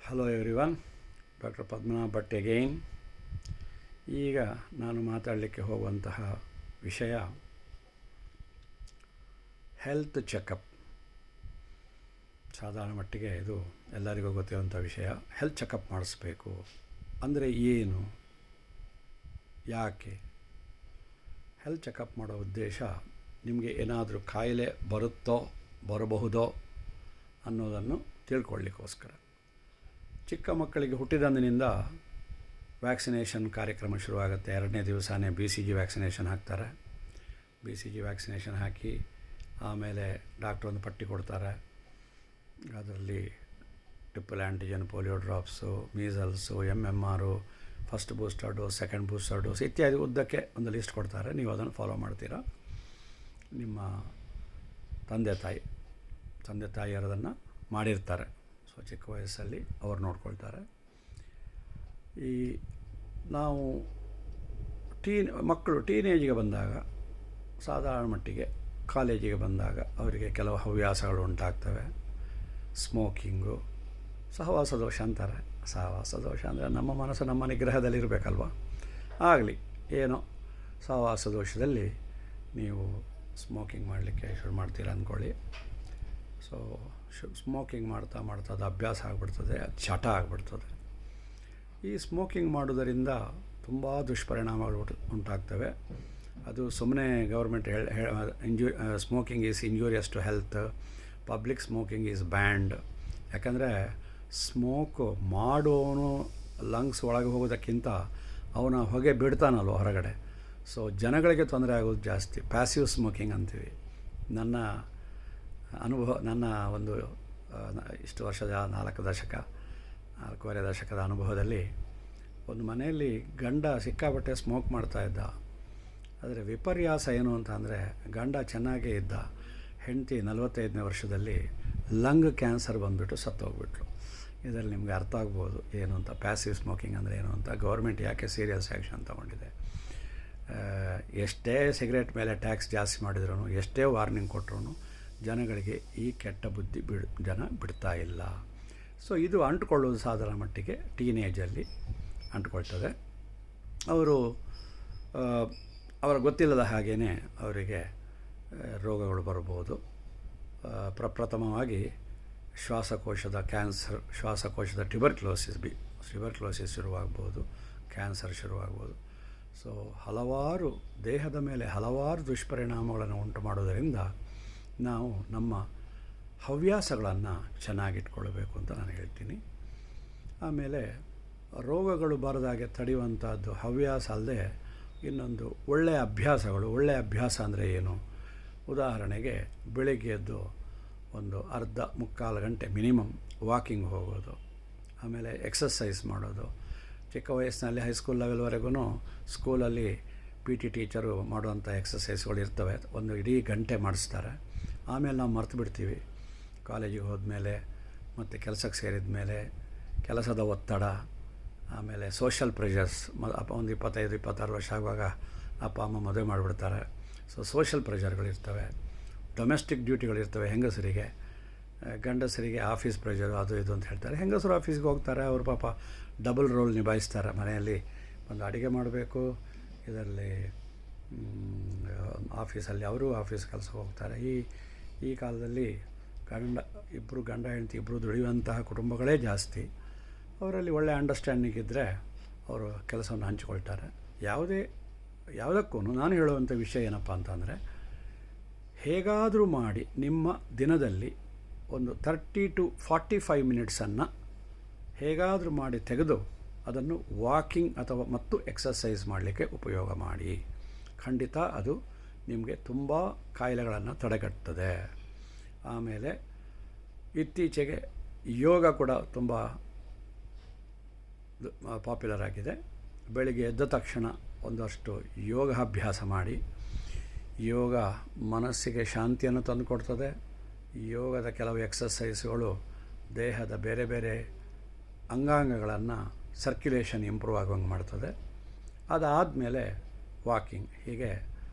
Hello everyone, doctor Padmanabh Bhat again. ಈಗ ನಾನು ಮಾತಾಡಲಿಕ್ಕೆ ಹೋಗುವಂತಹ ವಿಷಯ ಹೆಲ್ತ್ ಚೆಕಪ್. ಸಾಧಾರಣ ಮಟ್ಟಿಗೆ ಇದು ಎಲ್ಲರಿಗೂ ಗೊತ್ತಿರುವಂಥ ವಿಷಯ. ಹೆಲ್ತ್ ಚೆಕಪ್ ಮಾಡಿಸ್ಬೇಕು ಅಂದರೆ ಏನು, ಯಾಕೆ? ಹೆಲ್ತ್ ಚೆಕಪ್ ಮಾಡೋ ಉದ್ದೇಶ ನಿಮಗೆ ಏನಾದರೂ ಕಾಯಿಲೆ ಬರಬಹುದೋ ಅನ್ನೋದನ್ನು ತಿಳ್ಕೊಳ್ಳಿಕ್ಕೋಸ್ಕರ. ಚಿಕ್ಕ ಮಕ್ಕಳಿಗೆ ಹುಟ್ಟಿದಂದಿನಿಂದ ವ್ಯಾಕ್ಸಿನೇಷನ್ ಕಾರ್ಯಕ್ರಮ ಶುರುವಾಗುತ್ತೆ. 2ನೇ ದಿವಸನೇ BCG ವ್ಯಾಕ್ಸಿನೇಷನ್ ಹಾಕ್ತಾರೆ. BCG ವ್ಯಾಕ್ಸಿನೇಷನ್ ಹಾಕಿ ಆಮೇಲೆ ಡಾಕ್ಟ್ರ್ ಒಂದು ಪಟ್ಟಿ ಕೊಡ್ತಾರೆ. ಅದರಲ್ಲಿ triple antigen, polio drops, measles, MMR, first booster dose, second booster dose ಇತ್ಯಾದಿ ಉದ್ದಕ್ಕೆ ಒಂದು ಲಿಸ್ಟ್ ಕೊಡ್ತಾರೆ. ನೀವು ಅದನ್ನು ಫಾಲೋ ಮಾಡ್ತೀರಾ. ನಿಮ್ಮ ತಂದೆ ತಾಯಿಯರು ಅದನ್ನು ಮಾಡಿರ್ತಾರೆ. ಸೊ ಚಿಕ್ಕ ವಯಸ್ಸಲ್ಲಿ ಅವ್ರು ನೋಡ್ಕೊಳ್ತಾರೆ. ಈ ನಾವು ಮಕ್ಕಳು ಟೀನೇಜಿಗೆ ಬಂದಾಗ, ಸಾಧಾರಣ ಮಟ್ಟಿಗೆ ಕಾಲೇಜಿಗೆ ಬಂದಾಗ ಅವರಿಗೆ ಕೆಲವು ಹವ್ಯಾಸಗಳು ಉಂಟಾಗ್ತವೆ. ಸ್ಮೋಕಿಂಗು, ಸಹವಾಸ ದೋಷ ಅಂತಾರೆ. ಸಹವಾಸ ದೋಷ ಅಂದರೆ ನಮ್ಮ ಮನಸ್ಸು ನಮ್ಮ ನಿಗ್ರಹದಲ್ಲಿ ಇರಬೇಕಲ್ವ. ಆಗಲಿ, ಏನೋ ಸಹವಾಸ ದೋಷದಲ್ಲಿ ನೀವು ಸ್ಮೋಕಿಂಗ್ ಮಾಡಲಿಕ್ಕೆ ಶುರು ಮಾಡ್ತೀರ ಅಂದ್ಕೊಳ್ಳಿ. ಸೊ ಸ್ಮೋಕಿಂಗ್ ಮಾಡ್ತಾ ಅದು ಅಭ್ಯಾಸ ಆಗಿಬಿಡ್ತದೆ, ಅದು ಚಟ ಆಗಿಬಿಡ್ತದೆ. ಈ ಸ್ಮೋಕಿಂಗ್ ಮಾಡೋದರಿಂದ ತುಂಬ ದುಷ್ಪರಿಣಾಮಗಳು ಉಂಟಾಗ್ತವೆ. ಅದು ಸುಮ್ಮನೆ government smoking is injurious to health, public smoking is banned. ಯಾಕಂದರೆ ಸ್ಮೋಕು ಮಾಡೋನು ಲಂಗ್ಸ್ ಒಳಗೆ ಹೋಗೋದಕ್ಕಿಂತ ಅವನ ಹೊಗೆ ಬಿಡ್ತಾನಲ್ವ ಹೊರಗಡೆ. ಸೊ ಜನಗಳಿಗೆ ತೊಂದರೆ ಆಗೋದು ಜಾಸ್ತಿ. ಪ್ಯಾಸಿವ್ ಸ್ಮೋಕಿಂಗ್ ಅಂತೀವಿ. ನನ್ನ ಒಂದು ಇಷ್ಟು ವರ್ಷದ 4.5 ದಶಕದ ಅನುಭವದಲ್ಲಿ ಒಂದು ಮನೆಯಲ್ಲಿ ಗಂಡ ಸಿಕ್ಕಾಪಟ್ಟೆ ಸ್ಮೋಕ್ ಮಾಡ್ತಾಯಿದ್ದ. ಆದರೆ ವಿಪರ್ಯಾಸ ಏನು ಅಂತ ಅಂದರೆ, ಗಂಡ ಚೆನ್ನಾಗೇ ಇದ್ದ, ಹೆಂಡತಿ 45ನೇ ವರ್ಷದಲ್ಲಿ ಲಂಗ್ ಕ್ಯಾನ್ಸರ್ ಬಂದುಬಿಟ್ಟು ಸತ್ತೋಗ್ಬಿಟ್ರು. ಇದರಲ್ಲಿ ನಿಮಗೆ ಅರ್ಥ ಆಗ್ಬೋದು ಏನು ಅಂತ, ಪ್ಯಾಸಿವ್ ಸ್ಮೋಕಿಂಗ್ ಅಂದರೆ ಏನು ಅಂತ. ಗೌರ್ಮೆಂಟ್ ಯಾಕೆ ಸೀರಿಯಸ್ ಆ್ಯಕ್ಷನ್ ತಗೊಂಡಿದೆ. ಎಷ್ಟೇ ಸಿಗರೇಟ್ ಮೇಲೆ ಟ್ಯಾಕ್ಸ್ ಜಾಸ್ತಿ ಮಾಡಿದ್ರು, ಎಷ್ಟೇ ವಾರ್ನಿಂಗ್ ಕೊಟ್ಟರು ಜನಗಳಿಗೆ ಈ ಕೆಟ್ಟ ಬುದ್ಧಿ ಜನ ಬಿಡ್ತಾ ಇಲ್ಲ. ಸೊ ಇದು ಅಂಟ್ಕೊಳ್ಳೋದು ಸಾಧಾರಣ ಮಟ್ಟಿಗೆ ಟೀನೇಜಲ್ಲಿ ಅಂಟ್ಕೊಳ್ತದೆ. ಅವರ ಗೊತ್ತಿಲ್ಲದ ಹಾಗೇ ಅವರಿಗೆ ರೋಗಗಳು ಬರ್ಬೋದು. ಪ್ರಪ್ರಥಮವಾಗಿ ಶ್ವಾಸಕೋಶದ ಕ್ಯಾನ್ಸರ್, ಶ್ವಾಸಕೋಶದ ಟ್ಯೂಬರ್ಕ್ಲೋಸಿಸ್ ಶುರುವಾಗ್ಬೋದು, ಕ್ಯಾನ್ಸರ್ ಶುರುವಾಗ್ಬೋದು. ಸೊ ದೇಹದ ಮೇಲೆ ಹಲವಾರು ದುಷ್ಪರಿಣಾಮಗಳನ್ನು ಉಂಟು ಮಾಡೋದರಿಂದ ನಾವು ನಮ್ಮ ಹವ್ಯಾಸಗಳನ್ನು ಚೆನ್ನಾಗಿಟ್ಕೊಳ್ಬೇಕು ಅಂತ ನಾನು ಹೇಳ್ತೀನಿ. ಆಮೇಲೆ ರೋಗಗಳು ಬರದಾಗೆ ತಡೆಯುವಂಥದ್ದು ಹವ್ಯಾಸ ಅಲ್ಲದೆ ಇನ್ನೊಂದು ಒಳ್ಳೆಯ ಅಭ್ಯಾಸಗಳು. ಒಳ್ಳೆಯ ಅಭ್ಯಾಸ ಅಂದರೆ ಏನು? ಉದಾಹರಣೆಗೆ ಬೆಳಿಗ್ಗೆ ಎದ್ದು ಒಂದು ಮುಕ್ಕಾಲು ಗಂಟೆ ಮಿನಿಮಮ್ ವಾಕಿಂಗ್ ಹೋಗೋದು, ಆಮೇಲೆ ಎಕ್ಸಸೈಸ್ ಮಾಡೋದು. ಚಿಕ್ಕ ವಯಸ್ಸಿನಲ್ಲಿ ಹೈಸ್ಕೂಲ್ ಲೆವೆಲ್ವರೆಗೂ ಸ್ಕೂಲಲ್ಲಿ PT ಟೀಚರು ಮಾಡುವಂಥ ಎಕ್ಸಸೈಸ್ಗಳು ಇರ್ತವೆ. ಒಂದು ಇಡೀ ಗಂಟೆ ಮಾಡಿಸ್ತಾರೆ. ಆಮೇಲೆ ನಾವು ಮರ್ತು ಬಿಡ್ತೀವಿ. ಕಾಲೇಜಿಗೆ ಹೋದ್ಮೇಲೆ ಮತ್ತು ಕೆಲಸಕ್ಕೆ ಸೇರಿದ ಮೇಲೆ ಕೆಲಸದ ಒತ್ತಡ, ಆಮೇಲೆ ಸೋಷಲ್ ಪ್ರೆಷರ್ಸ್. ಒಂದು 25-26 ವರ್ಷ ಆಗುವಾಗ ಅಪ್ಪ ಅಮ್ಮ ಮದುವೆ ಮಾಡಿಬಿಡ್ತಾರೆ. ಸೊ ಸೋಷಲ್ ಪ್ರೆಷರ್ಗಳಿರ್ತವೆ, ಡೊಮೆಸ್ಟಿಕ್ ಡ್ಯೂಟಿಗಳಿರ್ತವೆ ಹೆಂಗಸರಿಗೆ. ಗಂಡಸರಿಗೆ ಆಫೀಸ್ ಪ್ರೆಷರು ಅದು ಇದು ಅಂತ ಹೇಳ್ತಾರೆ. ಹೆಂಗಸರು ಆಫೀಸ್ಗೆ ಹೋಗ್ತಾರೆ, ಅವರು ಪಾಪ ಡಬಲ್ ರೋಲ್ ನಿಭಾಯಿಸ್ತಾರೆ. ಮನೆಯಲ್ಲಿ ಒಂದು ಅಡುಗೆ ಮಾಡಬೇಕು, ಇದರಲ್ಲಿ ಆಫೀಸಲ್ಲಿ ಅವರು ಆಫೀಸ್ ಕೆಲಸ ಹೋಗ್ತಾರೆ. ಈ ಕಾಲದಲ್ಲಿ ಗಂಡ ಹೆಂಡತಿ ಇಬ್ಬರು ದುಡಿಯುವಂತಹ ಕುಟುಂಬಗಳೇ ಜಾಸ್ತಿ. ಅವರಲ್ಲಿ ಒಳ್ಳೆಯ ಅಂಡರ್ಸ್ಟ್ಯಾಂಡಿಂಗ್ ಇದ್ದರೆ ಅವರು ಕೆಲಸವನ್ನು ಹಂಚಿಕೊಳ್ತಾರೆ. ಯಾವುದಕ್ಕೂ ನಾನು ಹೇಳುವಂಥ ವಿಷಯ ಏನಪ್ಪ ಅಂತಂದರೆ, ಹೇಗಾದರೂ ಮಾಡಿ ನಿಮ್ಮ ದಿನದಲ್ಲಿ ಒಂದು 30 to 45 ಮಿನಿಟ್ಸನ್ನು ಹೇಗಾದರೂ ಮಾಡಿ ತೆಗೆದು ಅದನ್ನು ವಾಕಿಂಗ್ ಮತ್ತು ಎಕ್ಸಸೈಸ್ ಮಾಡಲಿಕ್ಕೆ ಉಪಯೋಗ ಮಾಡಿ. ಖಂಡಿತ ಅದು ನಿಮಗೆ ತುಂಬ ಕಾಯಿಲೆಗಳನ್ನು ತಡೆಗಟ್ಟುತ್ತದೆ. ಆಮೇಲೆ ಇತ್ತೀಚೆಗೆ ಯೋಗ ಕೂಡ ತುಂಬ ಪಾಪ್ಯುಲರ್ ಆಗಿದೆ. ಬೆಳಿಗ್ಗೆ ಎದ್ದ ತಕ್ಷಣ ಒಂದಷ್ಟು ಯೋಗಾಭ್ಯಾಸ ಮಾಡಿ. ಯೋಗ ಮನಸ್ಸಿಗೆ ಶಾಂತಿಯನ್ನು ತಂದುಕೊಡ್ತದೆ. ಯೋಗದ ಕೆಲವು ಎಕ್ಸಸೈಸ್ಗಳು ದೇಹದ ಬೇರೆ ಬೇರೆ ಅಂಗಾಂಗಗಳನ್ನು ಸರ್ಕ್ಯುಲೇಷನ್ ಇಂಪ್ರೂವ್ ಆಗೋಂಗೆ ಮಾಡ್ತದೆ. ಅದಾದಮೇಲೆ ವಾಕಿಂಗ್. ಹೀಗೆ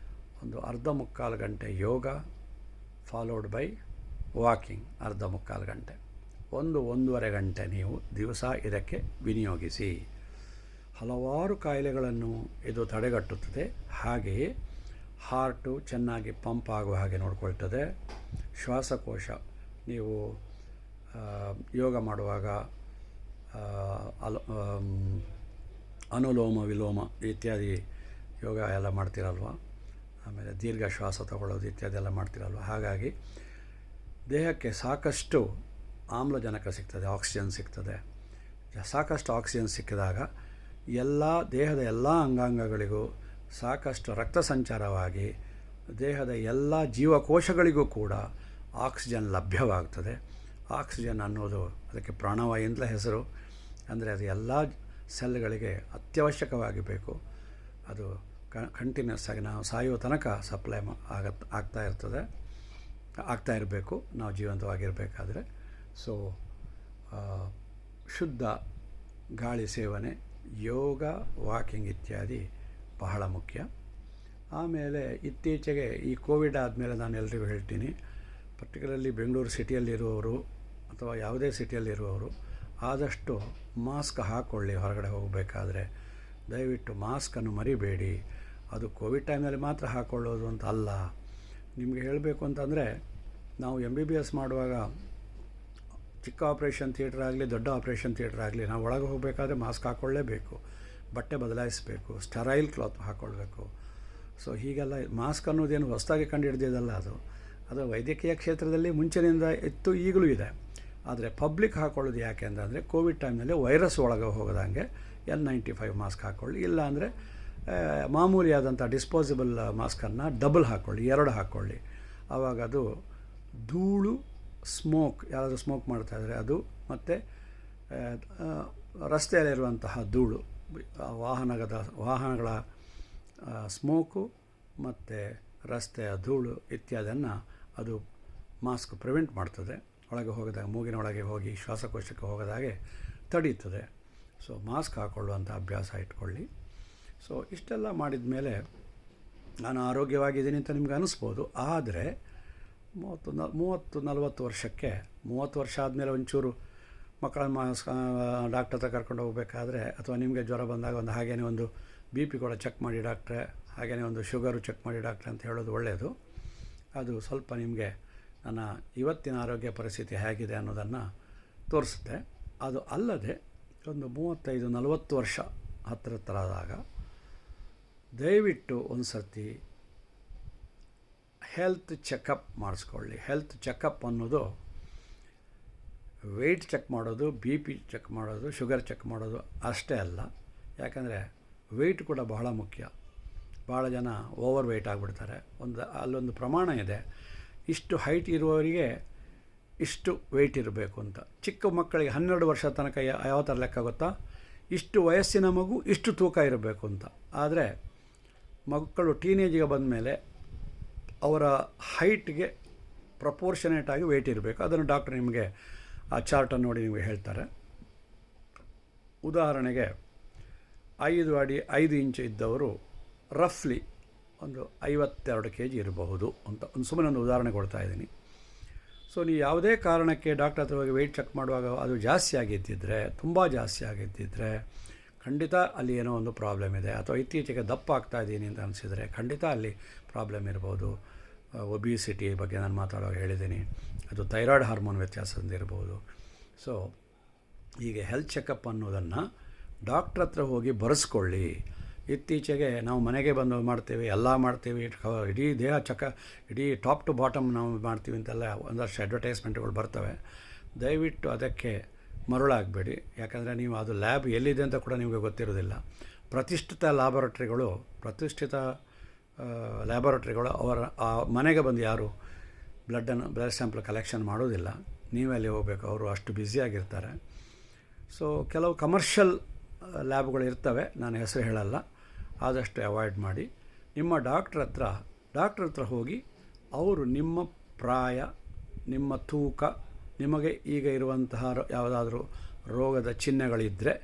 ಒಂದು ಮುಕ್ಕಾಲು ಗಂಟೆ ಯೋಗ ಫಾಲೋಡ್ ಬೈ ವಾಕಿಂಗ್. ಮುಕ್ಕಾಲು ಗಂಟೆ 1-1.5 ಗಂಟೆ ನೀವು ದಿವಸ ಇದಕ್ಕೆ ವಿನಿಯೋಗಿಸಿ. ಹಲವಾರು ಕಾಯಿಲೆಗಳನ್ನು ಇದು ತಡೆಗಟ್ಟುತ್ತದೆ. ಹಾಗೆಯೇ ಹಾರ್ಟು ಚೆನ್ನಾಗಿ ಪಂಪ್ ಆಗುವ ಹಾಗೆ ನೋಡಿಕೊಳ್ತದೆ. ಶ್ವಾಸಕೋಶ ನೀವು ಯೋಗ ಮಾಡುವಾಗ ಅನುಲೋಮ ವಿಲೋಮ ಇತ್ಯಾದಿ ಯೋಗ ಎಲ್ಲ ಮಾಡ್ತಿರಲ್ವ, ಆಮೇಲೆ ದೀರ್ಘ ಶ್ವಾಸ ತಗೊಳ್ಳೋದು ಇತ್ಯಾದಿ ಎಲ್ಲ ಮಾಡ್ತಿರಲ್ವ. ಹಾಗಾಗಿ ದೇಹಕ್ಕೆ ಸಾಕಷ್ಟು ಆಮ್ಲಜನಕ ಸಿಗ್ತದೆ, ಆಕ್ಸಿಜನ್ ಸಿಗ್ತದೆ. ಸಾಕಷ್ಟು ಆಕ್ಸಿಜನ್ ಸಿಕ್ಕಿದಾಗ ದೇಹದ ಎಲ್ಲ ಅಂಗಾಂಗಗಳಿಗೂ ಸಾಕಷ್ಟು ರಕ್ತ ಸಂಚಾರವಾಗಿ ದೇಹದ ಎಲ್ಲ ಜೀವಕೋಶಗಳಿಗೂ ಕೂಡ ಆಕ್ಸಿಜನ್ ಲಭ್ಯವಾಗ್ತದೆ. ಆಕ್ಸಿಜನ್ ಅನ್ನೋದು ಅದಕ್ಕೆ ಪ್ರಾಣವಾಯು ಅಂತಲೇ ಹೆಸರು. ಅಂದರೆ ಅದು ಎಲ್ಲ ಸೆಲ್ಗಳಿಗೆ ಅತ್ಯವಶ್ಯಕವಾಗಿ ಬೇಕು. ಅದು ಕಂಟಿನ್ಯೂಸ್ ಆಗಿ ನಾವು ಸಾಯುವ ತನಕ ಸಪ್ಲೈ ಆಗ್ತಾ ಇರಬೇಕು ನಾವು ಜೀವಂತವಾಗಿರಬೇಕಾದ್ರೆ. ಸೊ ಶುದ್ಧ ಗಾಳಿ ಸೇವನೆ, ಯೋಗ, ವಾಕಿಂಗ್ ಇತ್ಯಾದಿ ಬಹಳ ಮುಖ್ಯ. ಆಮೇಲೆ ಇತ್ತೀಚೆಗೆ ಈ ಕೋವಿಡ್ ಆದಮೇಲೆ ನಾನು ಎಲ್ರಿಗೂ ಹೇಳ್ತೀನಿ, ಪರ್ಟಿಕ್ಯುಲರ್ಲಿ ಬೆಂಗಳೂರು ಸಿಟಿಯಲ್ಲಿರುವವರು ಅಥವಾ ಯಾವುದೇ ಸಿಟಿಯಲ್ಲಿರುವವರು ಆದಷ್ಟು ಮಾಸ್ಕ್ ಹಾಕ್ಕೊಳ್ಳಿ. ಹೊರಗಡೆ ಹೋಗಬೇಕಾದ್ರೆ ದಯವಿಟ್ಟು ಮಾಸ್ಕನ್ನು ಮರಿಬೇಡಿ. ಅದು ಕೋವಿಡ್ ಟೈಮ್ನಲ್ಲಿ ಮಾತ್ರ ಹಾಕ್ಕೊಳ್ಳೋದು ಅಂತ ಅಲ್ಲ. ನಿಮಗೆ ಹೇಳಬೇಕು ಅಂತಂದರೆ, ನಾವು MBBS ಮಾಡುವಾಗ ಚಿಕ್ಕ ಆಪ್ರೇಷನ್ ಥಿಯೇಟ್ರ್ ಆಗಲಿ ದೊಡ್ಡ ಆಪ್ರೇಷನ್ ಥಿಯೇಟ್ರ್ ಆಗಲಿ ನಾವು ಒಳಗೆ ಹೋಗಬೇಕಾದ್ರೆ ಮಾಸ್ಕ್ ಹಾಕ್ಕೊಳ್ಳೇಬೇಕು, ಬಟ್ಟೆ ಬದಲಾಯಿಸಬೇಕು, ಸ್ಟರೈಲ್ ಕ್ಲಾತ್ ಹಾಕ್ಕೊಳ್ಬೇಕು. ಸೊ ಹೀಗೆಲ್ಲ ಮಾಸ್ಕ್ ಅನ್ನೋದೇನು ಹೊಸದಾಗಿ ಕಂಡು ಹಿಡಿದಿದ್ದಲ್ಲ. ಅದು ವೈದ್ಯಕೀಯ ಕ್ಷೇತ್ರದಲ್ಲಿ ಮುಂಚಿನಿಂದ ಇತ್ತು, ಈಗಲೂ ಇದೆ. ಆದರೆ ಪಬ್ಲಿಕ್ ಹಾಕ್ಕೊಳ್ಳೋದು ಯಾಕೆ ಅಂತಂದರೆ, ಕೋವಿಡ್ ಟೈಮ್ನಲ್ಲಿ ವೈರಸ್ ಒಳಗೆ ಹೋಗದಂಗೆ N95 ಮಾಸ್ಕ್ ಹಾಕ್ಕೊಳ್ಳಿ. ಇಲ್ಲ ಅಂದರೆ ಮಾಮೂಲಿಯಾದಂಥ ಡಿಸ್ಪೋಸಿಬಲ್ ಮಾಸ್ಕನ್ನು ಡಬಲ್ ಹಾಕ್ಕೊಳ್ಳಿ, 2 ಹಾಕ್ಕೊಳ್ಳಿ. ಆವಾಗ ಅದು ಧೂಳು, ಸ್ಮೋಕ್, ಯಾರಾದರೂ ಸ್ಮೋಕ್ ಮಾಡ್ತಾಯಿದ್ರೆ ಅದು, ಮತ್ತು ರಸ್ತೆಯಲ್ಲಿರುವಂತಹ ಧೂಳು, ವಾಹನಗಳ ಸ್ಮೋಕು ಮತ್ತು ರಸ್ತೆಯ ಧೂಳು ಇತ್ಯಾದಿಯನ್ನು ಅದು ಮಾಸ್ಕ್ ಪ್ರಿವೆಂಟ್ ಮಾಡ್ತದೆ. ಒಳಗೆ ಹೋಗಿದಾಗ ಮೂಗಿನ ಒಳಗೆ ಹೋಗಿ ಶ್ವಾಸಕೋಶಕ್ಕೆ ಹೋಗದಾಗೆ ತಡೀತದೆ. ಸೊ ಮಾಸ್ಕ್ ಹಾಕ್ಕೊಳ್ಳುವಂಥ ಅಭ್ಯಾಸ ಇಟ್ಕೊಳ್ಳಿ. ಸೊ ಇಷ್ಟೆಲ್ಲ ಮಾಡಿದ ಮೇಲೆ ನಾನು ಆರೋಗ್ಯವಾಗಿದ್ದೀನಿ ಅಂತ ನಿಮ್ಗೆ ಅನ್ನಿಸ್ಬೋದು. ಆದರೆ 30-40 ವರ್ಷಕ್ಕೆ, 30 ವರ್ಷ ಆದಮೇಲೆ ಒಂಚೂರು ಮಕ್ಕಳನ್ನ ಡಾಕ್ಟರ್ ಹತ್ರ ಕರ್ಕೊಂಡು ಹೋಗಬೇಕಾದ್ರೆ, ಅಥವಾ ನಿಮಗೆ ಜ್ವರ ಬಂದಾಗ ಹಾಗೇನೇ ಒಂದು BP ಕೂಡ ಚೆಕ್ ಮಾಡಿ ಡಾಕ್ಟ್ರೆ, ಹಾಗೆಯೇ ಒಂದು ಶುಗರು ಚೆಕ್ ಮಾಡಿ ಡಾಕ್ಟ್ರೆ ಅಂತ ಹೇಳೋದು ಒಳ್ಳೆಯದು. ಅದು ಸ್ವಲ್ಪ ನಿಮಗೆ ನನ್ನ ಇವತ್ತಿನ ಆರೋಗ್ಯ ಪರಿಸ್ಥಿತಿ ಹೇಗಿದೆ ಅನ್ನೋದನ್ನು ತೋರಿಸುತ್ತೆ. ಅದು ಅಲ್ಲದೆ ಒಂದು 35-40 ವರ್ಷ ಹತ್ತಿರ ಆದಾಗ ದಯವಿಟ್ಟು ಒಂದು ಸರ್ತಿ ಹೆಲ್ತ್ ಚೆಕಪ್ ಮಾಡಿಸ್ಕೊಳ್ಳಿ. ಹೆಲ್ತ್ ಚೆಕಪ್ ಅನ್ನೋದು ವೆಯ್ಟ್ ಚೆಕ್ ಮಾಡೋದು, BP ಚೆಕ್ ಮಾಡೋದು, ಶುಗರ್ ಚೆಕ್ ಮಾಡೋದು ಅಷ್ಟೇ ಅಲ್ಲ. ಯಾಕಂದರೆ ವೆಯ್ಟ್ ಕೂಡ ಬಹಳ ಮುಖ್ಯ. ಭಾಳ ಜನ ಓವರ್ ವೆಯ್ಟ್ ಆಗಿಬಿಡ್ತಾರೆ. ಅಲ್ಲೊಂದು ಪ್ರಮಾಣ ಇದೆ, ಇಷ್ಟು ಹೈಟ್ ಇರುವವರಿಗೆ ಇಷ್ಟು ವೆಯ್ಟ್ ಇರಬೇಕು ಅಂತ. ಚಿಕ್ಕ ಮಕ್ಕಳಿಗೆ 12 ವರ್ಷ ತನಕ ಯಾವ ಥರ ಲೆಕ್ಕ ಗೊತ್ತಾ, ಇಷ್ಟು ವಯಸ್ಸಿನ ಮಗು ಇಷ್ಟು ತೂಕ ಇರಬೇಕು ಅಂತ. ಆದರೆ ಮಕ್ಕಳು ಟೀನೇಜಿಗೆ ಬಂದ ಮೇಲೆ ಅವರ ಹೈಟ್ಗೆ ಪ್ರಪೋರ್ಷನೇಟಾಗಿ ವೆಯ್ಟ್ ಇರಬೇಕು. ಅದನ್ನು ಡಾಕ್ಟರ್ ನಿಮಗೆ ಆ ಚಾರ್ಟನ್ನು ನೋಡಿ ನಿಮಗೆ ಹೇಳ್ತಾರೆ. ಉದಾಹರಣೆಗೆ 5 ಅಡಿ 5 ಇಂಚು ಇದ್ದವರು ರಫ್ಲಿ ಒಂದು 52 kg ಇರಬಹುದು ಅಂತ ಸುಮ್ಮನೆ ಒಂದು ಉದಾಹರಣೆ ಕೊಡ್ತಾ ಇದ್ದೀನಿ. ಸೊ ನೀವು ಯಾವುದೇ ಕಾರಣಕ್ಕೆ ಡಾಕ್ಟರ್ ಹತ್ರ ಹೋಗಿ ವೆಯ್ಟ್ ಚೆಕ್ ಮಾಡುವಾಗ ಅದು ಜಾಸ್ತಿ ಆಗಿದ್ದಿದ್ದರೆ, ತುಂಬ ಜಾಸ್ತಿ ಆಗಿದ್ದಿದ್ದರೆ ಖಂಡಿತ ಅಲ್ಲಿ ಏನೋ ಒಂದು ಪ್ರಾಬ್ಲಮ್ ಇದೆ. ಅಥವಾ ಇತ್ತೀಚೆಗೆ ದಪ್ಪ ಆಗ್ತಾ ಇದ್ದೀನಿ ಅಂತ ಅನಿಸಿದರೆ ಖಂಡಿತ ಅಲ್ಲಿ ಪ್ರಾಬ್ಲಮ್ ಇರ್ಬೋದು. ಒಬಿಸಿಟಿ ಬಗ್ಗೆ ನಾನು ಮಾತಾಡುವಾಗ ಹೇಳಿದ್ದೀನಿ, ಅದು ಥೈರಾಯ್ಡ್ ಹಾರ್ಮೋನ್ ವ್ಯತ್ಯಾಸದಿಂದ ಇರ್ಬೋದು. ಸೊ ಹೀಗೆ ಹೆಲ್ತ್ ಚೆಕಪ್ ಅನ್ನೋದನ್ನು ಡಾಕ್ಟ್ರ್ ಹತ್ರ ಹೋಗಿ ಬರೆಸ್ಕೊಳ್ಳಿ. ಇತ್ತೀಚೆಗೆ ನಾವು ಮನೆಗೆ ಬಂದು ಮಾಡ್ತೀವಿ, ಎಲ್ಲ ಮಾಡ್ತೀವಿ, ಇಡೀ ದೇಹ ಇಡೀ ಟಾಪ್ ಟು ಬಾಟಮ್ ನಾವು ಮಾಡ್ತೀವಿ ಅಂತೆಲ್ಲ ಒಂದಷ್ಟು ಅಡ್ವರ್ಟೈಸ್ಮೆಂಟ್ಗಳು ಬರ್ತವೆ. ದಯವಿಟ್ಟು ಅದಕ್ಕೆ ಮರುಳಾಗಬೇಡಿ. ಯಾಕಂದರೆ ನೀವು ಅದು ಲ್ಯಾಬ್ ಎಲ್ಲಿದೆ ಅಂತ ಕೂಡ ನಿಮಗೆ ಗೊತ್ತಿರೋದಿಲ್ಲ. ಪ್ರತಿಷ್ಠಿತ ಲ್ಯಾಬೊರೇಟ್ರಿಗಳು ಅವರ ಮನೆಗೆ ಬಂದು ಯಾರು ಬ್ಲಡ್ ಸ್ಯಾಂಪಲ್ ಕಲೆಕ್ಷನ್ ಮಾಡೋದಿಲ್ಲ. ನೀವೇ ಅಲ್ಲಿ ಹೋಗಬೇಕು, ಅವರು ಅಷ್ಟು ಬ್ಯುಸಿಯಾಗಿರ್ತಾರೆ. ಸೊ ಕೆಲವು ಕಮರ್ಷಿಯಲ್ ಲ್ಯಾಬ್ಗಳು ಇರ್ತವೆ, ನಾನು ಹೆಸರು ಹೇಳಲ್ಲ, ಆದಷ್ಟು ಅವಾಯ್ಡ್ ಮಾಡಿ. ನಿಮ್ಮ ಡಾಕ್ಟ್ರ್ ಹತ್ರ ಹೋಗಿ ಅವರು ನಿಮ್ಮ ಪ್ರಾಯ, ನಿಮ್ಮ ತೂಕ, ನಿಮಗೆ ಈಗ ಇರುವಂತಹ ಯಾವುದಾದ್ರೂ ರೋಗದ ಚಿಹ್ನೆಗಳಿದ್ದರೆ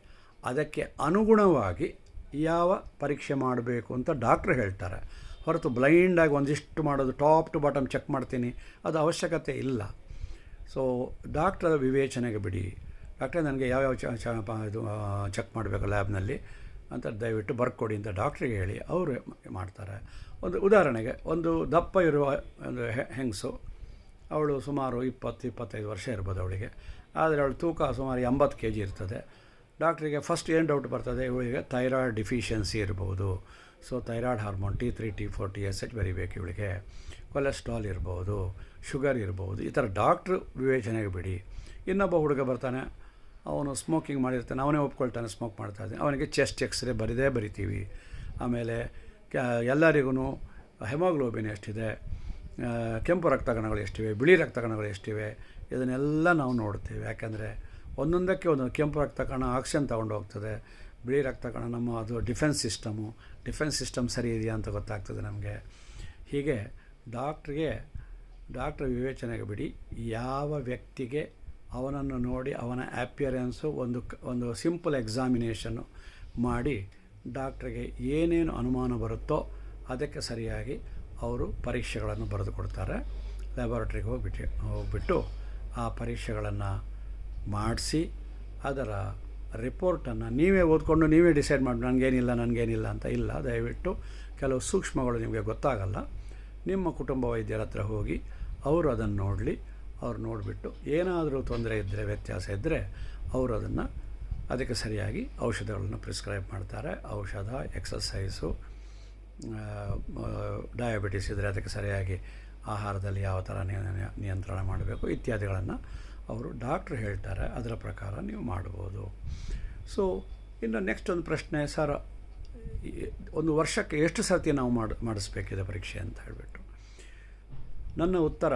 ಅದಕ್ಕೆ ಅನುಗುಣವಾಗಿ ಯಾವ ಪರೀಕ್ಷೆ ಮಾಡಬೇಕು ಅಂತ ಡಾಕ್ಟ್ರ್ ಹೇಳ್ತಾರೆ. ಹೊರತು ಬ್ಲೈಂಡಾಗಿ ಒಂದಿಷ್ಟು ಮಾಡೋದು, ಟಾಪ್ ಟು ಬಾಟಮ್ ಚೆಕ್ ಮಾಡ್ತೀನಿ, ಅದು ಅವಶ್ಯಕತೆ ಇಲ್ಲ. ಸೊ ಡಾಕ್ಟರ್ ವಿವೇಚನೆಗೆ ಬಿಡಿ. ಡಾಕ್ಟ್ರೇ ನನಗೆ ಯಾವ್ಯಾವ ಇದು ಚೆಕ್ ಮಾಡಬೇಕು ಲ್ಯಾಬ್ನಲ್ಲಿ ಅಂತ ದಯವಿಟ್ಟು ಬರ್ಕೊಡಿ ಅಂತ ಡಾಕ್ಟ್ರಿಗೆ ಹೇಳಿ ಅವರು ಮಾಡ್ತಾರೆ. ಒಂದು ಉದಾಹರಣೆಗೆ, ಒಂದು ದಪ್ಪ ಇರುವ ಒಂದು ಹೆಂಗಸು, ಅವಳು ಸುಮಾರು 20-25 ವರ್ಷ ಇರ್ಬೋದು ಅವಳಿಗೆ, ಆದರೆ ಅವಳು ತೂಕ ಸುಮಾರು 80 kg ಇರ್ತದೆ. ಡಾಕ್ಟ್ರಿಗೆ ಫಸ್ಟ್ ಏನು ಡೌಟ್ ಬರ್ತದೆ, ಇವಳಿಗೆ ಥೈರಾಯ್ಡ್ ಡಿಫಿಷಿಯನ್ಸಿ ಇರ್ಬೋದು. So thyroid hormone T3, T4, TSH ಬರೀಬೇಕು ಇವಳಿಗೆ. ಕೊಲೆಸ್ಟ್ರಾಲ್ ಇರ್ಬೋದು, ಶುಗರ್ ಇರ್ಬೋದು. ಈ ಥರ ಡಾಕ್ಟ್ರು ವಿವೇಚನೆಗೆ ಬಿಡಿ. ಇನ್ನೊಬ್ಬ ಹುಡುಗ ಬರ್ತಾನೆ, ಅವನು ಸ್ಮೋಕಿಂಗ್ ಮಾಡಿರ್ತಾನೆ, ಅವನೇ ಒಪ್ಕೊಳ್ತಾನೆ ಸ್ಮೋಕ್ ಮಾಡ್ತಾಯಿದ್ದಾನೆ, ಅವನಿಗೆ ಚೆಸ್ಟ್ ಎಕ್ಸ್ರೇ ಬರಿತೀವಿ. ಆಮೇಲೆ ಎಲ್ಲರಿಗೂ ಹೆಮೋಗ್ಲೋಬಿನ್ ಎಷ್ಟಿದೆ, ಕೆಂಪು ರಕ್ತಕಣಗಳು ಎಷ್ಟಿವೆ, ಬಿಳಿ ರಕ್ತಕಣಗಳು ಎಷ್ಟಿವೆ, ಇದನ್ನೆಲ್ಲ ನಾವು ನೋಡ್ತೀವಿ. ಯಾಕೆಂದರೆ ಒಂದೊಂದಕ್ಕೆ ಒಂದು ಕೆಂಪು ರಕ್ತಕಣ ಆಕ್ಸಿಜನ್ ತಗೊಂಡು ಹೋಗ್ತದೆ, ಬಿಳಿ ರಕ್ತಕಣ ನಮ್ಮ ಅದು ಡಿಫೆನ್ಸ್ ಸಿಸ್ಟಮ್ ಸರಿ ಇದೆಯಾ ಅಂತ ಗೊತ್ತಾಗ್ತದೆ ನಮಗೆ. ಹೀಗೆ ಡಾಕ್ಟ್ರ್ ವಿವೇಚನೆಗೆ ಬಿಡಿ. ಯಾವ ವ್ಯಕ್ತಿಗೆ ಅವನನ್ನು ನೋಡಿ ಅವನ ಅಪಿಯರೆನ್ಸು ಒಂದು ಸಿಂಪಲ್ ಎಕ್ಸಾಮಿನೇಷನ್ನು ಮಾಡಿ ಡಾಕ್ಟ್ರಿಗೆ ಏನೇನು ಅನುಮಾನ ಬರುತ್ತೋ ಅದಕ್ಕೆ ಸರಿಯಾಗಿ ಅವರು ಪರೀಕ್ಷೆಗಳನ್ನು ಬರೆದು ಕೊಡ್ತಾರೆ. ಲ್ಯಾಬೊರೇಟ್ರಿಗೆ ಹೋಗ್ಬಿಟ್ಟು ಆ ಪರೀಕ್ಷೆಗಳನ್ನು ಮಾಡಿಸಿ ಅದರ ರಿಪೋರ್ಟನ್ನು ನೀವೇ ಓದ್ಕೊಂಡು ನೀವೇ ಡಿಸೈಡ್ ಮಾಡಿ ನನಗೇನಿಲ್ಲ ಅಂತ ಇಲ್ಲ. ದಯವಿಟ್ಟು ಕೆಲವು ಸೂಕ್ಷ್ಮಗಳು ನಿಮಗೆ ಗೊತ್ತಾಗಲ್ಲ. ನಿಮ್ಮ ಕುಟುಂಬ ವೈದ್ಯರ ಹತ್ರ ಹೋಗಿ ಅವರು ಅದನ್ನು ನೋಡಲಿ. ಅವ್ರು ನೋಡಿಬಿಟ್ಟು ಏನಾದರೂ ತೊಂದರೆ ಇದ್ದರೆ, ವ್ಯತ್ಯಾಸ ಇದ್ದರೆ ಅವರು ಅದಕ್ಕೆ ಸರಿಯಾಗಿ ಔಷಧಗಳನ್ನು ಪ್ರಿಸ್ಕ್ರೈಬ್ ಮಾಡ್ತಾರೆ. ಔಷಧ, ಎಕ್ಸಸೈಸು, ಡಯಾಬಿಟಿಸ್ ಇದ್ದರೆ ಅದಕ್ಕೆ ಸರಿಯಾಗಿ ಆಹಾರದಲ್ಲಿ ಯಾವ ಥರ ನಿಯಂತ್ರಣ ಮಾಡಬೇಕು ಇತ್ಯಾದಿಗಳನ್ನು ಅವರು ಡಾಕ್ಟ್ರು ಹೇಳ್ತಾರೆ. ಅದರ ಪ್ರಕಾರ ನೀವು ಮಾಡ್ಬೋದು. ಸೊ ಇನ್ನು ನೆಕ್ಸ್ಟ್ ಒಂದು ಪ್ರಶ್ನೆ, ಸರ್ ಒಂದು ವರ್ಷಕ್ಕೆ ಎಷ್ಟು ಸರ್ತಿ ನಾವು ಮಾಡಿಸ್ಬೇಕಿದೆ ಪರೀಕ್ಷೆ ಅಂತ ಹೇಳಿಬಿಟ್ಟು. ನನ್ನ ಉತ್ತರ,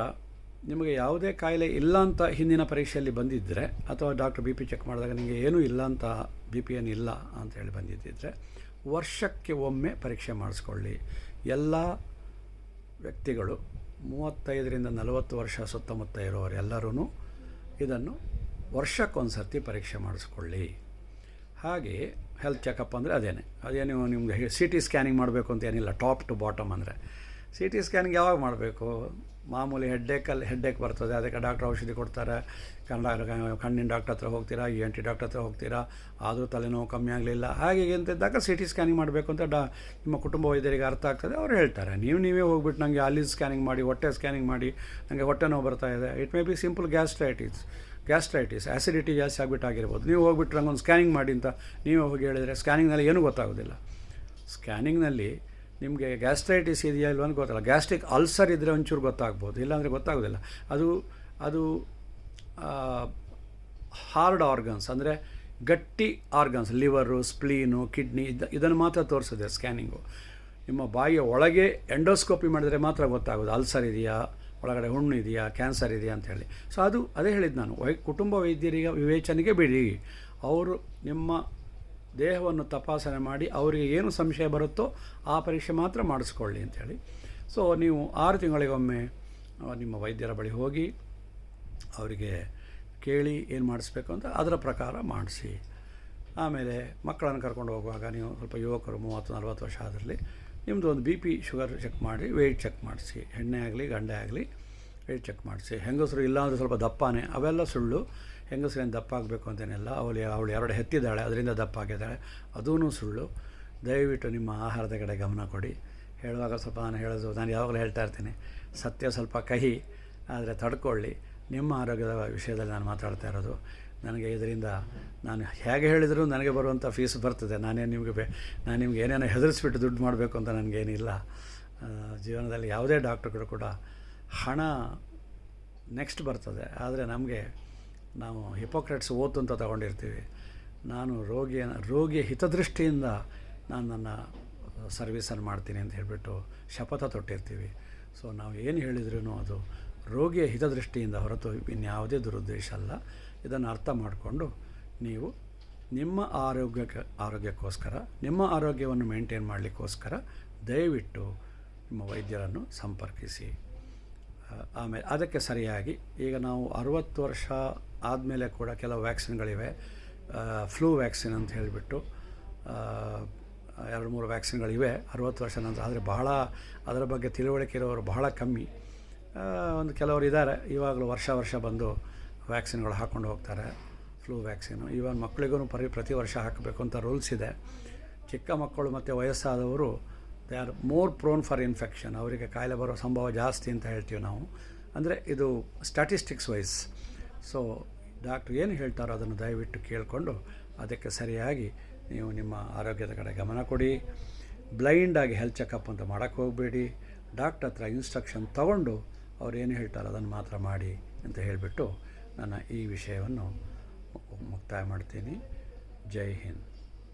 ನಿಮಗೆ ಯಾವುದೇ ಕಾಯಿಲೆ ಇಲ್ಲ ಅಂತ ಹಿಂದಿನ ಪರೀಕ್ಷೆಯಲ್ಲಿ ಬಂದಿದ್ದರೆ, ಅಥವಾ ಡಾಕ್ಟರ್ BP ಚೆಕ್ ಮಾಡಿದಾಗ ನಿಮಗೆ ಏನೂ ಇಲ್ಲ ಅಂತ, BP ಏನಿಲ್ಲ ಅಂತ ಹೇಳಿ ಬಂದಿದ್ದಿದ್ರೆ, ವರ್ಷಕ್ಕೆ ಒಮ್ಮೆ ಪರೀಕ್ಷೆ ಮಾಡಿಸ್ಕೊಳ್ಳಿ. ಎಲ್ಲ ವ್ಯಕ್ತಿಗಳು 35ರಿಂದ 40 ವರ್ಷ ಸುತ್ತಮುತ್ತ ಇರೋರು ಎಲ್ಲರೂ ಇದನ್ನು ವರ್ಷಕ್ಕೊಂದು ಸರ್ತಿ ಪರೀಕ್ಷೆ ಮಾಡಿಸ್ಕೊಳ್ಳಿ. ಹಾಗೆ ಹೆಲ್ತ್ ಚೆಕಪ್ ಅಂದರೆ ಅದೇನು ನಿಮಗೆ CT ಸ್ಕ್ಯಾನಿಂಗ್ ಮಾಡಬೇಕು ಅಂತ ಏನಿಲ್ಲ. ಟಾಪ್ ಟು ಬಾಟಮ್ ಅಂದರೆ CT ಸ್ಕ್ಯಾನಿಂಗ್ ಯಾವಾಗ ಮಾಡಬೇಕು? ಮಾಮೂಲಿ ಹೆಡ್ಡೇಕ್ ಬರ್ತದೆ, ಅದಕ್ಕೆ ಡಾಕ್ಟ್ರ್ ಔಷಧಿ ಕೊಡ್ತಾರೆ. ಕಣ್ಣಿನ ಡಾಕ್ಟ್ರ್ ಹತ್ರ ಹೋಗ್ತೀರಾ, ENT ಡಾಕ್ಟ್ರ್ ಹತ್ರ ಹೋಗ್ತೀರಾ, ಆದರೂ ತಲೆನೋವು ಕಮ್ಮಿ ಆಗಲಿಲ್ಲ, ಹಾಗೆ ಅಂತಿದ್ದಾಗ CT ಸ್ಕ್ಯಾನಿಂಗ್ ಮಾಡಬೇಕು ಅಂತ ನಿಮ್ಮ ಕುಟುಂಬ ವೈದ್ಯರಿಗೆ ಅರ್ಥ ಆಗ್ತದೆ. ಅವ್ರು ಹೇಳ್ತಾರೆ. ನೀವೇ ಹೋಗ್ಬಿಟ್ಟು ನನಗೆ ಅಲ್ಲಿ ಸ್ಕ್ಯಾನಿಂಗ್ ಮಾಡಿ, ಹೊಟ್ಟೆ ಸ್ಕ್ಯಾನಿಂಗ್ ಮಾಡಿ, ನನಗೆ ಹೊಟ್ಟೆ ನೋವು ಬರ್ತಾ ಇದೆ, it may be simple gastritis acidity ಜಾಸ್ತಿ ಆಗಿಬಿಟ್ಟು ನೀವು ಹೋಗ್ಬಿಟ್ಟು ನಂಗೊಂದು ಸ್ಕ್ಯಾನಿಂಗ್ ಮಾಡಿ ಅಂತ ನೀವೇ ಹೋಗಿ ಹೇಳಿದರೆ ಸ್ಕ್ಯಾನಿಂಗ್ನಲ್ಲಿ ಏನೂ ಗೊತ್ತಾಗೋದಿಲ್ಲ. ಸ್ಕ್ಯಾನಿಂಗ್ನಲ್ಲಿ ನಿಮಗೆ ಗ್ಯಾಸ್ಟ್ರೈಟಿಸ್ ಇದೆಯಾ ಇಲ್ವ ಅಂತ ಗೊತ್ತಲ್ಲ. ಗ್ಯಾಸ್ಟ್ರಿಕ್ ಅಲ್ಸರ್ ಇದ್ದರೆ ಒಂಚೂರು ಗೊತ್ತಾಗ್ಬೋದು, ಇಲ್ಲಾಂದರೆ ಗೊತ್ತಾಗೋದಿಲ್ಲ. ಅದು ಹಾರ್ಡ್ ಆರ್ಗನ್ಸ್ ಅಂದರೆ ಗಟ್ಟಿ ಆರ್ಗನ್ಸ್, ಲಿವರು, ಸ್ಪ್ಲೀನು, ಕಿಡ್ನಿ ಇದನ್ನು ಮಾತ್ರ ತೋರಿಸಿದೆ ಸ್ಕ್ಯಾನಿಂಗು. ನಿಮ್ಮ ಬಾಯಿಯ ಒಳಗೆ ಎಂಡೋಸ್ಕೋಪಿ ಮಾಡಿದರೆ ಮಾತ್ರ ಗೊತ್ತಾಗೋದು ಅಲ್ಸರ್ ಇದೆಯಾ, ಒಳಗಡೆ ಹುಣ್ಣು ಇದೆಯಾ, ಕ್ಯಾನ್ಸರ್ ಇದೆಯಾ ಅಂಥೇಳಿ. ಸೊ ಅದೇ ಹೇಳಿದ್ದು ನಾನು, ಕುಟುಂಬ ವೈದ್ಯರಿಗೆ ವಿವೇಚನೆಗೆ ಬಿಡಿ. ಅವರು ನಿಮ್ಮ ದೇಹವನ್ನು ತಪಾಸಣೆ ಮಾಡಿ ಅವರಿಗೆ ಏನು ಸಂಶಯ ಬರುತ್ತೋ ಆ ಪರೀಕ್ಷೆ ಮಾತ್ರ ಮಾಡಿಸ್ಕೊಳ್ಳಿ ಅಂಥೇಳಿ. ಸೊ ನೀವು 6 ತಿಂಗಳಿಗೊಮ್ಮೆ ನಿಮ್ಮ ವೈದ್ಯರ ಬಳಿ ಹೋಗಿ ಅವರಿಗೆ ಕೇಳಿ ಏನು ಮಾಡಿಸ್ಬೇಕು ಅಂತ ಅದರ ಪ್ರಕಾರ ಮಾಡಿಸಿ. ಆಮೇಲೆ ಮಕ್ಕಳನ್ನು ಕರ್ಕೊಂಡು ಹೋಗುವಾಗ ನೀವು ಸ್ವಲ್ಪ ಯುವಕರು 30-40 ವರ್ಷ ಅದರಲ್ಲಿ ನಿಮ್ಮದು ಒಂದು BP ಶುಗರ್ ಚೆಕ್ ಮಾಡಿ, ವೆಯ್ಟ್ ಚೆಕ್ ಮಾಡಿಸಿ. ಹೆಣ್ಣೆ ಆಗಲಿ ಗಂಡೆ ಆಗಲಿ ವೆಯ್ಟ್ ಚೆಕ್ ಮಾಡಿಸಿ. ಹೆಂಗಸರು ಇಲ್ಲಾಂದರೆ ಸ್ವಲ್ಪ ದಪ್ಪನೇ, ಅವೆಲ್ಲ ಸುಳ್ಳು. ಹೆಂಗಸರೇನು ದಪ್ಪ ಆಗಬೇಕು ಅಂತೇನಿಲ್ಲ. ಅವಳು 2 ಹೆತ್ತಿದ್ದಾಳೆ ಅದರಿಂದ ದಪ್ಪ ಆಗಿದ್ದಾಳೆ, ಅದೂ ಸುಳ್ಳು. ದಯವಿಟ್ಟು ನಿಮ್ಮ ಆಹಾರದ ಕಡೆ ಗಮನ ಕೊಡಿ. ಹೇಳುವಾಗ ಸ್ವಲ್ಪ ನಾನು ಯಾವಾಗಲೂ ಹೇಳ್ತಾ ಇರ್ತೀನಿ, ಸತ್ಯ ಸ್ವಲ್ಪ ಕಹಿ, ಆದರೆ ತಡ್ಕೊಳ್ಳಿ. ನಿಮ್ಮ ಆರೋಗ್ಯದ ವಿಷಯದಲ್ಲಿ ನಾನು ಮಾತಾಡ್ತಾ ಇರೋದು. ನನಗೆ ಇದರಿಂದ ನಾನು ಹೇಗೆ ಹೇಳಿದರೂ ನನಗೆ ಬರುವಂಥ ಫೀಸ್ ಬರ್ತದೆ. ನಾನು ನಿಮ್ಗೆ ಏನೇನೋ ಹೆದರಿಸ್ಬಿಟ್ಟು ದುಡ್ಡು ಮಾಡಬೇಕು ಅಂತ ನನಗೇನಿಲ್ಲ. ಜೀವನದಲ್ಲಿ ಯಾವುದೇ ಡಾಕ್ಟ್ರುಗಳು ಕೂಡ ಹಣ ನೆಕ್ಸ್ಟ್ ಬರ್ತದೆ. ಆದರೆ ನಾವು ಹಿಪೋಕ್ರೆಟ್ಸ್ ಓತು ಅಂತ ತಗೊಂಡಿರ್ತೀವಿ. ನಾನು ರೋಗಿಯ ಹಿತದೃಷ್ಟಿಯಿಂದ ನಾನು ನನ್ನ ಸರ್ವಿಸನ್ನು ಮಾಡ್ತೀನಿ ಅಂತ ಹೇಳಿಬಿಟ್ಟು ಶಪಥ ತೊಟ್ಟಿರ್ತೀವಿ. ಸೊ ನಾವು ಏನು ಹೇಳಿದ್ರೂ ಅದು ರೋಗಿಯ ಹಿತದೃಷ್ಟಿಯಿಂದ ಹೊರತು ಇನ್ಯಾವುದೇ ದುರುದ್ದೇಶ ಅಲ್ಲ. ಇದನ್ನು ಅರ್ಥ ಮಾಡಿಕೊಂಡು ನೀವು ನಿಮ್ಮ ಆರೋಗ್ಯಕ್ಕೋಸ್ಕರ, ನಿಮ್ಮ ಆರೋಗ್ಯವನ್ನು ಮೇಂಟೈನ್ ಮಾಡಲಿಕ್ಕೋಸ್ಕರ ದಯವಿಟ್ಟು ನಿಮ್ಮ ವೈದ್ಯರನ್ನು ಸಂಪರ್ಕಿಸಿ. ಆಮೇಲೆ ಅದಕ್ಕೆ ಸರಿಯಾಗಿ ಈಗ ನಾವು 60 ವರ್ಷ ಆದಮೇಲೆ ಕೂಡ ಕೆಲವು ವ್ಯಾಕ್ಸಿನ್ಗಳಿವೆ. ಫ್ಲೂ ವ್ಯಾಕ್ಸಿನ್ ಅಂತ ಹೇಳಿಬಿಟ್ಟು 2-3 ವ್ಯಾಕ್ಸಿನ್ಗಳಿವೆ 60 ವರ್ಷ ನಂತರ. ಆದರೆ ಅದರ ಬಗ್ಗೆ ತಿಳುವಳಿಕೆ ಇರೋರು ಬಹಳ ಕಮ್ಮಿ. ಒಂದು ಕೆಲವರು ಇದ್ದಾರೆ ಇವಾಗಲೂ ವರ್ಷ ಬಂದು ವ್ಯಾಕ್ಸಿನ್ಗಳು ಹಾಕ್ಕೊಂಡು ಹೋಗ್ತಾರೆ. ಫ್ಲೂ ವ್ಯಾಕ್ಸಿನು ಈವನ್ ಮಕ್ಕಳಿಗೂ ಪ್ರತಿ ವರ್ಷ ಹಾಕಬೇಕು ಅಂತ ರೂಲ್ಸ್ ಇದೆ. ಚಿಕ್ಕ ಮಕ್ಕಳು ಮತ್ತು ವಯಸ್ಸಾದವರು they are more prone for infection, ಅವರಿಗೆ ಕಾಯಿಲೆ ಬರೋ ಸಂಭವ ಜಾಸ್ತಿ ಅಂತ ಹೇಳ್ತೀವಿ ನಾವು. ಅಂದರೆ ಇದು ಸ್ಟ್ಯಾಟಿಸ್ಟಿಕ್ಸ್ ವೈಸ್. ಸೊ ಡಾಕ್ಟ್ರು ಏನು ಹೇಳ್ತಾರೋ ಅದನ್ನು ದಯವಿಟ್ಟು ಕೇಳಿಕೊಂಡು ಅದಕ್ಕೆ ಸರಿಯಾಗಿ ನೀವು ನಿಮ್ಮ ಆರೋಗ್ಯದ ಕಡೆ ಗಮನ ಕೊಡಿ. ಬ್ಲೈಂಡಾಗಿ ಹೆಲ್ತ್ ಚೆಕಪ್ ಅಂತ ಮಾಡೋಕ್ಕೆ ಹೋಗಬೇಡಿ. ಡಾಕ್ಟ್ರ್ ಹತ್ರ ಇನ್ಸ್ಟ್ರಕ್ಷನ್ ತೊಗೊಂಡು ಅವ್ರು ಏನು ಹೇಳ್ತಾರೋ ಅದನ್ನು ಮಾತ್ರ ಮಾಡಿ ಅಂತ ಹೇಳಿಬಿಟ್ಟು ನನ್ನ ಈ ವಿಷಯವನ್ನು ಮುಕ್ತಾಯ ಮಾಡ್ತೀನಿ. ಜೈ ಹಿಂದ್.